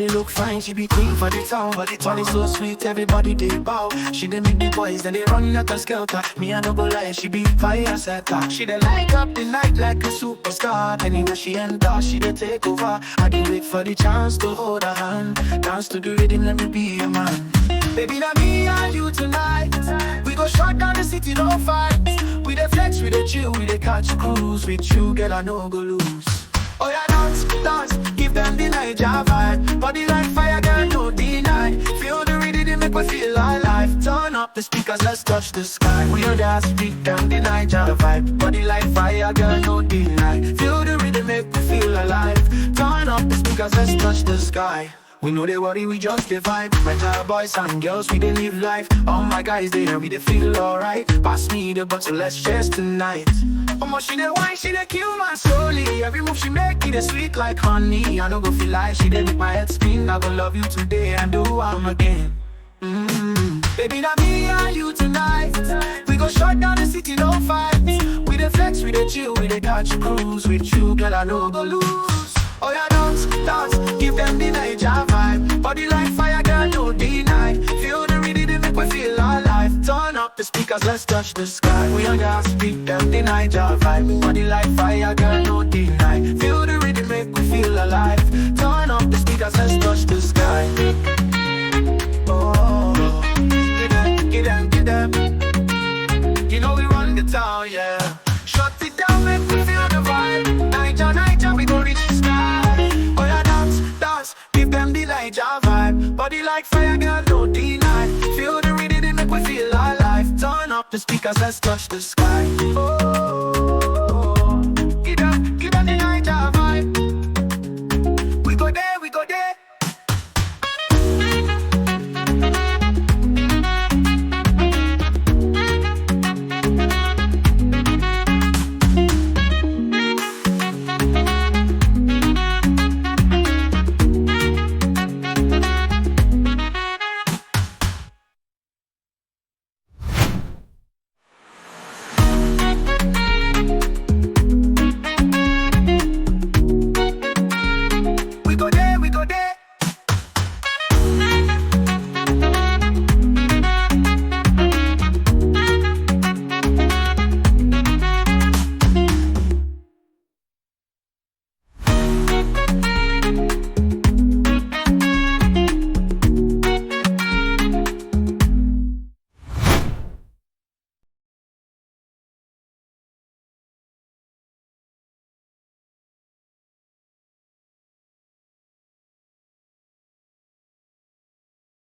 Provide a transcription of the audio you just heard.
body look fine, she be queen for the town. But the body so sweet, everybody they bow. She dey make the boys, then they run like a skelter. Me I no go lie, she be fire setter. She dey light up the night like a superstar. Anywhere she enter, she dey take over. I dey wait for the chance to hold her hand. Dance to the rhythm, let me be your man. Baby, now me and you tonight. We go shut down the city, no fight. We dey flex, we dey chill, we dey catch cruise. With you, girl, I no go lose. Oh yeah, dance, dance, give them the Naija vibe. Body like fire, girl, no deny. Feel the rhythm, make me feel alive. Turn up the speakers, let's touch the sky. We are dance, give them the Naija vibe. Body like fire, girl, no deny. Feel the rhythm, make me feel alive. Turn up the speakers, let's touch the sky. We know they worry, we just the vibe. Better boys and girls, we they live life. All my guys there, we they feel alright. Pass me the bottle, let's share tonight. She dey wine, she dey kill my slowly. Every move she make it sweet like honey. I don't go feel like she dey make my head spin. I gon' love you today and do I'm again. Baby, now me and you tonight. We go shut down the city, no fight. We dey flex, we dey chill, we dey catch cruise. With you, girl, I no go lose. Oh yeah, dance, dance, give them the Naija vibe. Body like fire, girl, no deny. Feel the rhythm, make me feel alive. Turn up the speakers, let's touch the sky. We on gas, give them the Naija vibe. Body like fire, girl, no deny. Feel the rhythm, make me feel alive. Turn up the speakers, let's touch the sky. Oh, give them, give them, give them. You know we run the town, yeah. Shut it down, make me feel the vibe. Naija, Naija, we gon' reach the sky. Oh yeah, dance, dance, give them the Naija vibe. Body like fire, girl, no deny. Feel the rhythm, make me feel alive. Turn up the speakers, let's touch the sky. Oh.